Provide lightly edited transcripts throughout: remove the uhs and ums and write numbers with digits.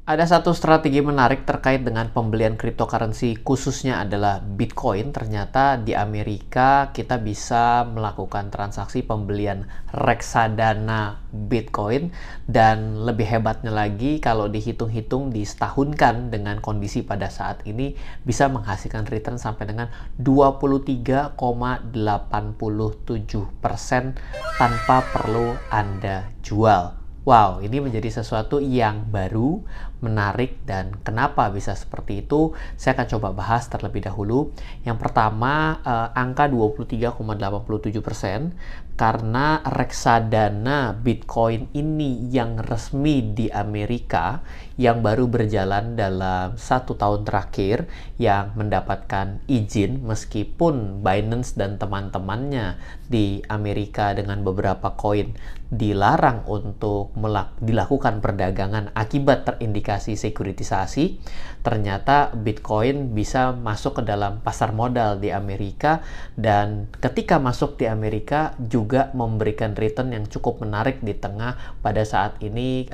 Ada satu strategi menarik terkait dengan pembelian cryptocurrency, khususnya adalah Bitcoin. Ternyata di Amerika kita bisa melakukan transaksi pembelian reksadana Bitcoin, dan lebih hebatnya lagi kalau dihitung-hitung disetahunkan dengan kondisi pada saat ini bisa menghasilkan return sampai dengan 23,87% tanpa perlu Anda jual. Wow, ini menjadi sesuatu yang baru, menarik, dan kenapa bisa seperti itu, saya akan coba bahas terlebih dahulu. Yang pertama, angka 23,87%, karena reksadana Bitcoin ini yang resmi di Amerika, yang baru berjalan dalam 1 tahun terakhir, yang mendapatkan izin meskipun Binance dan teman-temannya di Amerika dengan beberapa koin dilarang untuk dilakukan perdagangan akibat terindikasi sekuritisasi. Ternyata Bitcoin bisa masuk ke dalam pasar modal di Amerika, dan ketika masuk di Amerika juga memberikan return yang cukup menarik di tengah pada saat ini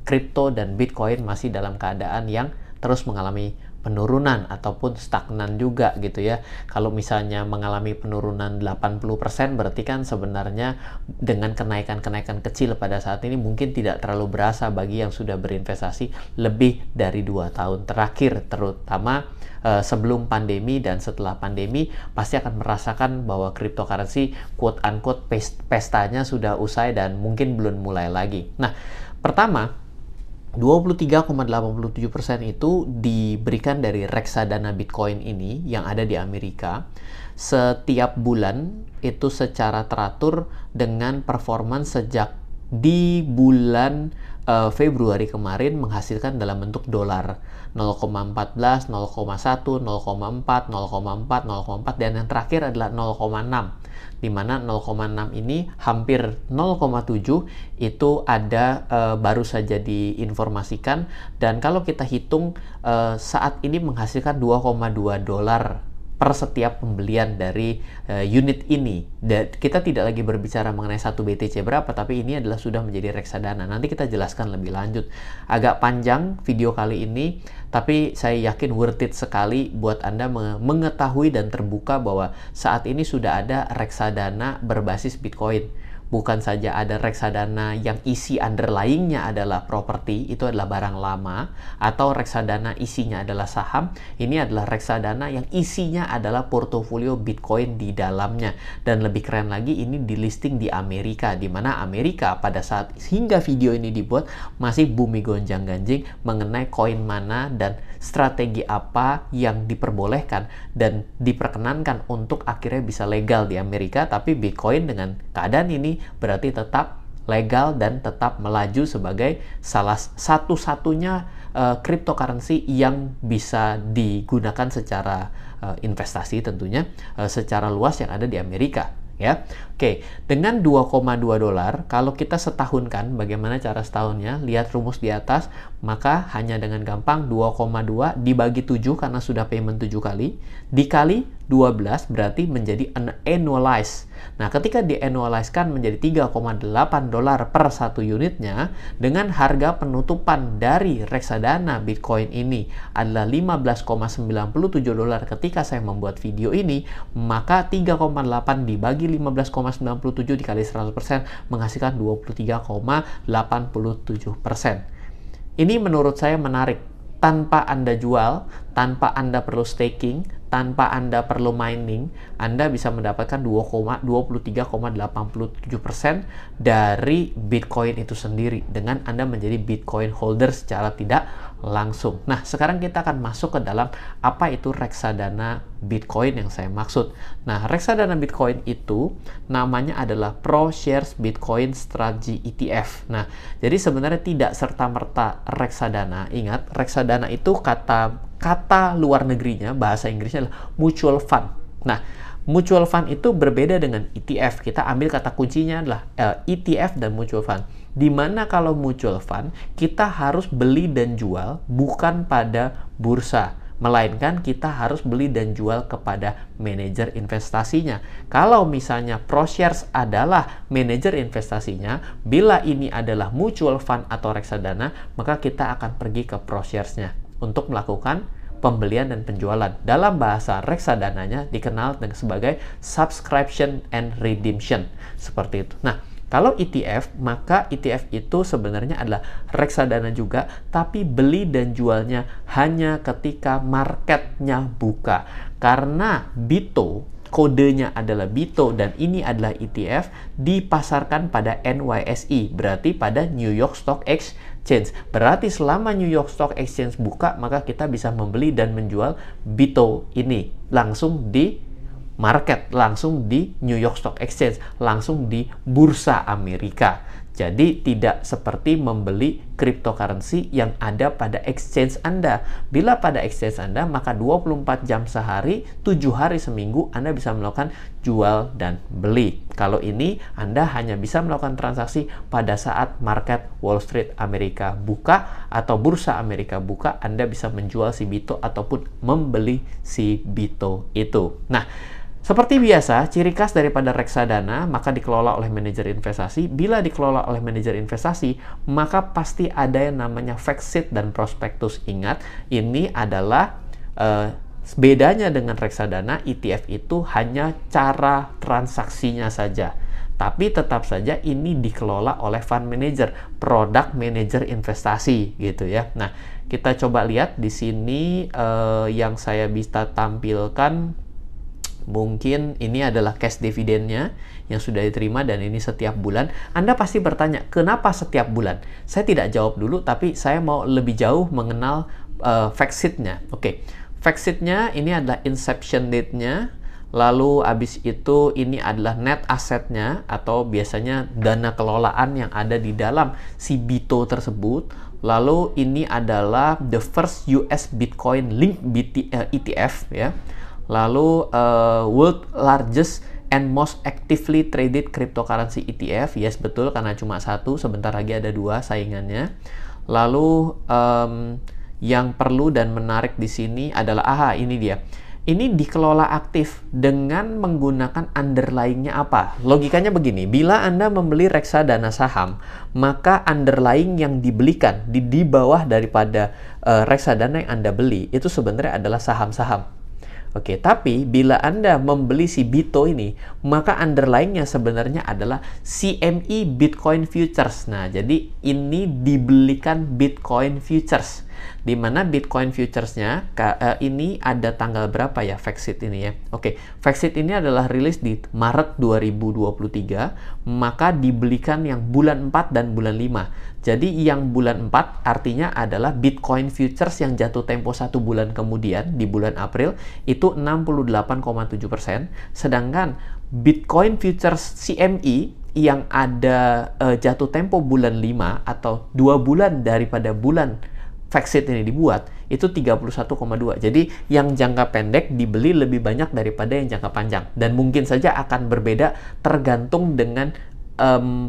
kripto dan Bitcoin masih dalam keadaan yang terus mengalami penurunan ataupun stagnan juga gitu ya. Kalau misalnya mengalami penurunan 80%, berarti kan sebenarnya dengan kenaikan-kenaikan kecil pada saat ini mungkin tidak terlalu berasa bagi yang sudah berinvestasi lebih dari 2 tahun terakhir, terutama sebelum pandemi dan setelah pandemi pasti akan merasakan bahwa cryptocurrency quote unquote pestanya sudah usai dan mungkin belum mulai lagi. Nah, pertama, 23,87% itu diberikan dari reksadana Bitcoin ini yang ada di Amerika. Setiap bulan itu secara teratur dengan performance sejak di bulan Februari kemarin menghasilkan dalam bentuk dolar 0,14, 0,1, 0,4, 0,4, 0,4, dan yang terakhir adalah 0,6, di mana 0,6 ini hampir 0,7 itu ada baru saja diinformasikan, dan kalau kita hitung saat ini menghasilkan 2,2 dolar per setiap pembelian dari unit ini. Dan kita tidak lagi berbicara mengenai 1 BTC berapa, tapi ini adalah sudah menjadi reksadana. Nanti kita jelaskan lebih lanjut. Agak panjang video kali ini, tapi saya yakin worth it sekali buat Anda mengetahui dan terbuka bahwa saat ini sudah ada reksadana berbasis Bitcoin. Bukan saja ada reksadana yang isi underlying-nya adalah properti, itu adalah barang lama, atau reksadana isinya adalah saham. Ini adalah reksadana yang isinya adalah portofolio Bitcoin di dalamnya. Dan lebih keren lagi, ini di listing di Amerika, di mana Amerika pada saat hingga video ini dibuat masih bumi gonjang-ganjing mengenai koin mana dan strategi apa yang diperbolehkan dan diperkenankan untuk akhirnya bisa legal di Amerika. Tapi Bitcoin dengan keadaan ini berarti tetap legal dan tetap melaju sebagai salah satu-satunya cryptocurrency yang bisa digunakan secara investasi tentunya secara luas yang ada di Amerika. Ya, oke, dengan 2,2 dolar, kalau kita setahunkan, bagaimana cara setahunnya? Lihat rumus di atas, maka hanya dengan gampang 2,2 dibagi 7 karena sudah payment 7 kali, dikali 12 berarti menjadi annualized. Nah, ketika di-annualize-kan menjadi 3,8 dolar per satu unitnya, dengan harga penutupan dari reksadana Bitcoin ini adalah 15,97 dolar ketika saya membuat video ini, maka 3,8 dibagi 15,97 dikali 100% menghasilkan 23,87%. Ini menurut saya menarik. Tanpa Anda jual, tanpa Anda perlu staking, tanpa Anda perlu mining, Anda bisa mendapatkan 23,87% dari Bitcoin itu sendiri dengan Anda menjadi Bitcoin holder secara tidak langsung. Nah, sekarang kita akan masuk ke dalam apa itu reksadana Bitcoin yang saya maksud. Nah, reksadana Bitcoin itu namanya adalah ProShares Bitcoin Strategy ETF. Nah, jadi sebenarnya tidak serta-merta reksadana. Ingat, reksadana itu kata luar negerinya, bahasa Inggrisnya adalah mutual fund. Nah, mutual fund itu berbeda dengan ETF. Kita ambil kata kuncinya adalah ETF dan mutual fund. Dimana kalau mutual fund, kita harus beli dan jual bukan pada bursa, melainkan kita harus beli dan jual kepada manajer investasinya. Kalau misalnya ProShares adalah manajer investasinya, bila ini adalah mutual fund atau reksadana, maka kita akan pergi ke ProShares-nya untuk melakukan pembelian dan penjualan. Dalam bahasa reksadananya dikenal sebagai subscription and redemption. Seperti itu. Nah, kalau ETF, maka ETF itu sebenarnya adalah reksadana juga, tapi beli dan jualnya hanya ketika marketnya buka. Karena BITO, kodenya adalah BITO dan ini adalah ETF, dipasarkan pada NYSE, berarti pada New York Stock Exchange. Berarti selama New York Stock Exchange buka, maka kita bisa membeli dan menjual BITO ini langsung di market, langsung di New York Stock Exchange, langsung di bursa Amerika. Jadi tidak seperti membeli cryptocurrency yang ada pada exchange Anda. Bila pada exchange Anda, maka 24 jam sehari, 7 hari seminggu Anda bisa melakukan jual dan beli. Kalau ini Anda hanya bisa melakukan transaksi pada saat market Wall Street Amerika buka atau bursa Amerika buka, Anda bisa menjual si BITO ataupun membeli si BITO itu. Nah, seperti biasa, ciri khas daripada reksadana maka dikelola oleh manajer investasi. Bila dikelola oleh manajer investasi, maka pasti ada yang namanya fact sheet dan prospektus. Ingat, ini adalah bedanya dengan reksadana. ETF itu hanya cara transaksinya saja. Tapi tetap saja ini dikelola oleh fund manager, product manager investasi gitu ya. Nah, kita coba lihat di sini yang saya bisa tampilkan. Mungkin ini adalah cash dividennya yang sudah diterima dan ini setiap bulan. Anda pasti bertanya, kenapa setiap bulan? Saya tidak jawab dulu, tapi saya mau lebih jauh mengenal fact sheet-nya. Oke, fact sheet-nya ini adalah inception date-nya. Lalu habis itu ini adalah net asset-nya atau biasanya dana kelolaan yang ada di dalam si BITO tersebut. Lalu ini adalah the first US Bitcoin Link ETF ya. Lalu world largest and most actively traded cryptocurrency ETF. Yes, betul, karena cuma satu, sebentar lagi ada dua saingannya. Lalu yang perlu dan menarik di sini adalah, ini dia. Ini dikelola aktif dengan menggunakan underlying-nya apa? Logikanya begini, bila Anda membeli reksadana saham, maka underlying yang dibelikan di bawah daripada reksadana yang Anda beli, itu sebenarnya adalah saham-saham. Oke, tapi bila Anda membeli si BITO ini, maka underlying-nya sebenarnya adalah CME Bitcoin Futures. Nah, jadi ini dibelikan Bitcoin Futures. Di mana Bitcoin Futures-nya ini ada tanggal berapa ya fact sheet ini ya? Oke, fact sheet ini adalah rilis di Maret 2023, maka dibelikan yang bulan 4 dan bulan 5. Jadi yang bulan 4 artinya adalah Bitcoin Futures yang jatuh tempo 1 bulan kemudian di bulan April itu 68,7%, sedangkan Bitcoin Futures CME yang ada jatuh tempo bulan 5 atau 2 bulan daripada bulan fact sheet ini dibuat itu 31,2. Jadi yang jangka pendek dibeli lebih banyak daripada yang jangka panjang, dan mungkin saja akan berbeda tergantung dengan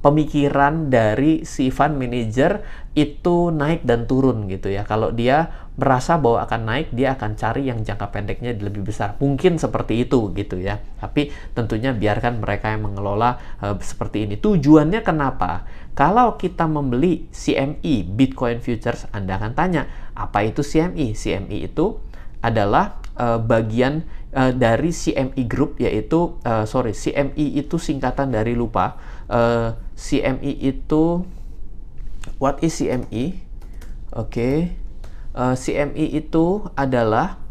pemikiran dari si fund manager itu naik dan turun gitu ya. Kalau dia merasa bahwa akan naik, dia akan cari yang jangka pendeknya lebih besar. Mungkin seperti itu gitu ya. Tapi tentunya biarkan mereka yang mengelola seperti ini. Tujuannya kenapa? Kalau kita membeli CME Bitcoin Futures, Anda akan tanya, apa itu CME? CME itu adalah bagian dari CME Group, yaitu CME itu singkatan dari CME itu, what is CME? Oke. CME itu adalah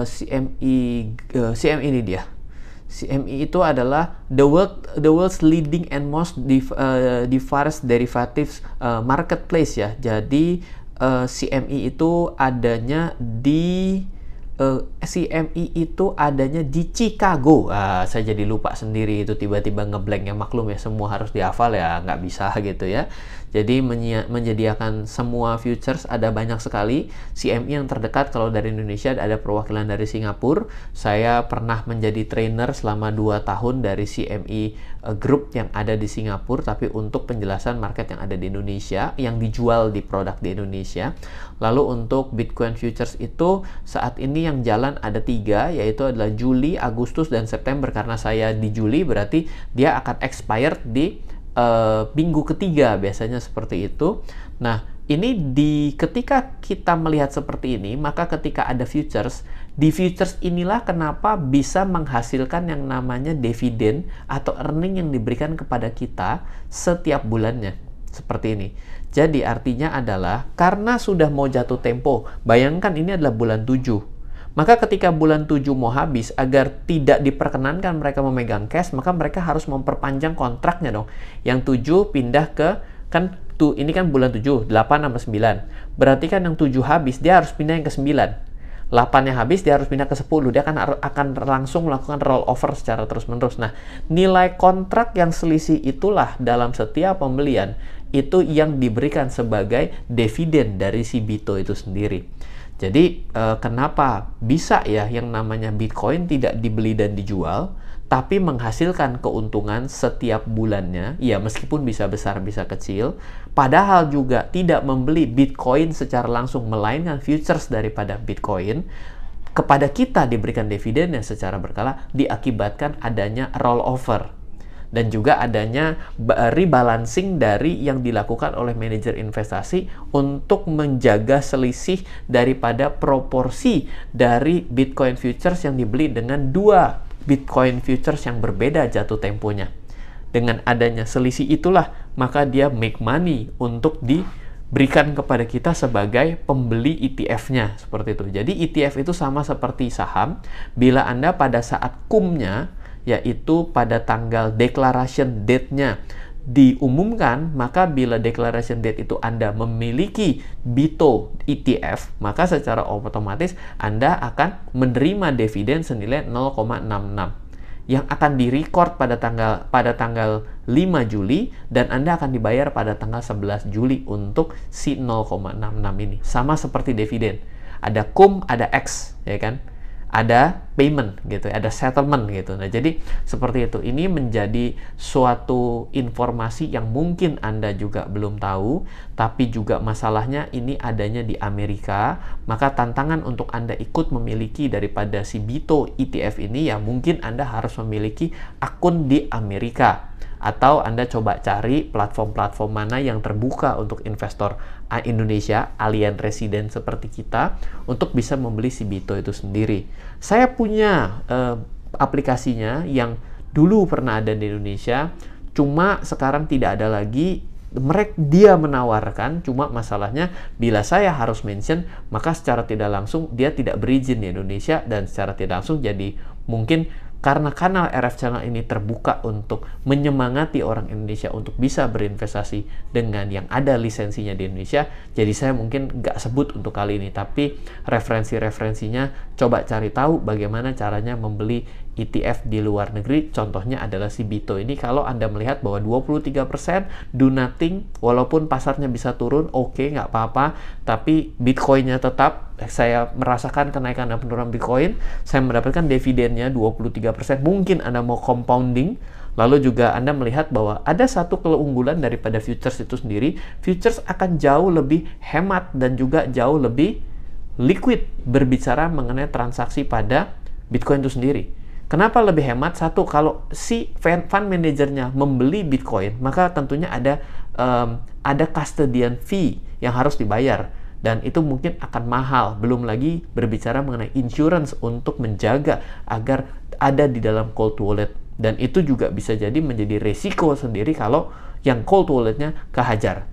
CME ini dia. CME itu adalah the world's leading and most diverse derivatives marketplace ya. Jadi CME itu adanya di CME itu adanya di Chicago. Saya jadi lupa sendiri itu, tiba-tiba ngeblank ya, maklum ya, semua harus dihafal ya, nggak bisa gitu ya. Jadi menyediakan semua futures ada banyak sekali. CME yang terdekat kalau dari Indonesia ada perwakilan dari Singapura. Saya pernah menjadi trainer selama 2 tahun dari CME Group yang ada di Singapura, tapi untuk penjelasan market yang ada di Indonesia, yang dijual di produk di Indonesia. Lalu untuk Bitcoin futures itu saat ini yang jalan ada 3, yaitu adalah Juli, Agustus, dan September. Karena saya di Juli, berarti dia akan expired di minggu ketiga, biasanya seperti itu. Nah, ini ketika kita melihat seperti ini, maka ketika ada futures, di futures inilah kenapa bisa menghasilkan yang namanya dividen atau earning yang diberikan kepada kita setiap bulannya. Seperti ini. Jadi artinya adalah karena sudah mau jatuh tempo, bayangkan ini adalah bulan 7. Maka ketika bulan 7 mau habis, agar tidak diperkenankan mereka memegang cash, maka mereka harus memperpanjang kontraknya dong. Yang 7 pindah ke, ini kan bulan 7, 8 sama 9. Berarti kan yang 7 habis, dia harus pindah yang ke 9. 8 yang habis, dia harus pindah ke 10. Dia akan langsung melakukan roll over secara terus-menerus. Nah, nilai kontrak yang selisih itulah dalam setiap pembelian, itu yang diberikan sebagai dividen dari si BITO itu sendiri. Jadi, kenapa bisa ya yang namanya Bitcoin tidak dibeli dan dijual, tapi menghasilkan keuntungan setiap bulannya, ya meskipun bisa besar, bisa kecil, padahal juga tidak membeli Bitcoin secara langsung, melainkan futures daripada Bitcoin, kepada kita diberikan dividennya secara berkala, diakibatkan adanya rollover. Dan juga adanya rebalancing dari yang dilakukan oleh manajer investasi untuk menjaga selisih daripada proporsi dari Bitcoin futures yang dibeli dengan 2 Bitcoin futures yang berbeda jatuh temponya. Dengan adanya selisih itulah, maka dia make money untuk diberikan kepada kita sebagai pembeli ETF-nya, seperti itu. Jadi ETF itu sama seperti saham, bila Anda pada saat kumnya, yaitu pada tanggal declaration date-nya diumumkan, maka bila declaration date itu Anda memiliki BITO ETF, maka secara otomatis Anda akan menerima dividen senilai 0,66 yang akan direcord pada tanggal 5 Juli, dan Anda akan dibayar pada tanggal 11 Juli untuk si 0,66 ini. Sama seperti dividen. Ada cum, ada X, ya kan? Ada payment gitu, ada settlement gitu. Nah, jadi seperti itu. Ini menjadi suatu informasi yang mungkin Anda juga belum tahu, tapi juga masalahnya ini adanya di Amerika. Maka tantangan untuk Anda ikut memiliki daripada si BITO ETF ini, ya mungkin Anda harus memiliki akun di Amerika. Atau Anda coba cari platform-platform mana yang terbuka untuk investor Indonesia, alien resident seperti kita, untuk bisa membeli si BITO itu sendiri. Saya punya aplikasinya yang dulu pernah ada di Indonesia, cuma sekarang tidak ada lagi. Dia menawarkan, cuma masalahnya bila saya harus mention, maka secara tidak langsung dia tidak berizin di Indonesia, dan secara tidak langsung jadi mungkin karena kanal RF Channel ini terbuka untuk menyemangati orang Indonesia untuk bisa berinvestasi dengan yang ada lisensinya di Indonesia, jadi saya mungkin nggak sebut untuk kali ini, tapi referensi-referensinya coba cari tahu bagaimana caranya membeli ETF di luar negeri. Contohnya adalah si BITO ini. Kalau Anda melihat bahwa 23% do nothing, walaupun pasarnya bisa turun, oke, nggak apa-apa, tapi Bitcoinnya tetap, saya merasakan kenaikan dan penurunan Bitcoin, saya mendapatkan dividennya 23%. Mungkin Anda mau compounding, lalu juga Anda melihat bahwa ada satu keunggulan daripada futures itu sendiri. Futures akan jauh lebih hemat dan juga jauh lebih liquid berbicara mengenai transaksi pada Bitcoin itu sendiri. Kenapa lebih hemat? Satu, kalau si fund manajernya membeli Bitcoin, maka tentunya ada custodian fee yang harus dibayar, dan itu mungkin akan mahal. Belum lagi berbicara mengenai insurance untuk menjaga agar ada di dalam cold wallet, dan itu juga bisa jadi menjadi resiko sendiri kalau yang cold walletnya kehajar.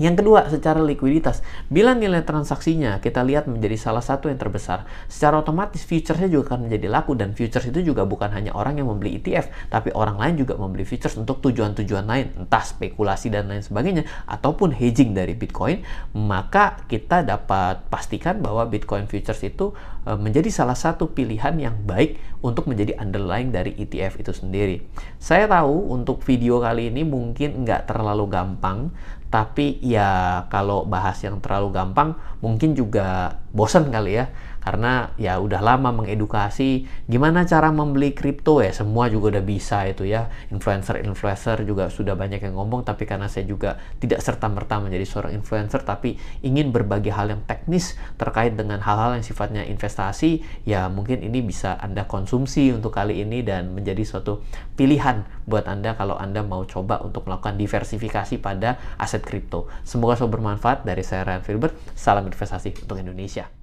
Yang kedua, secara likuiditas. Bila nilai transaksinya kita lihat menjadi salah satu yang terbesar, secara otomatis futuresnya juga akan menjadi laku, dan futures itu juga bukan hanya orang yang membeli ETF, tapi orang lain juga membeli futures untuk tujuan-tujuan lain, entah spekulasi dan lain sebagainya, ataupun hedging dari Bitcoin. Maka kita dapat pastikan bahwa Bitcoin futures itu menjadi salah satu pilihan yang baik untuk menjadi underlying dari ETF itu sendiri. Saya tahu untuk video kali ini mungkin nggak terlalu gampang, tapi ya kalau bahas yang terlalu gampang mungkin juga bosan kali ya, karena ya udah lama mengedukasi gimana cara membeli kripto, ya semua juga udah bisa itu ya, influencer juga sudah banyak yang ngomong. Tapi karena saya juga tidak serta-merta menjadi seorang influencer, tapi ingin berbagi hal yang teknis terkait dengan hal-hal yang sifatnya investasi, ya mungkin ini bisa Anda konsumsi untuk kali ini dan menjadi suatu pilihan buat Anda kalau Anda mau coba untuk melakukan diversifikasi pada aset kripto. Semoga selalu bermanfaat. Dari saya Ryan Filbert, salam investasi untuk Indonesia.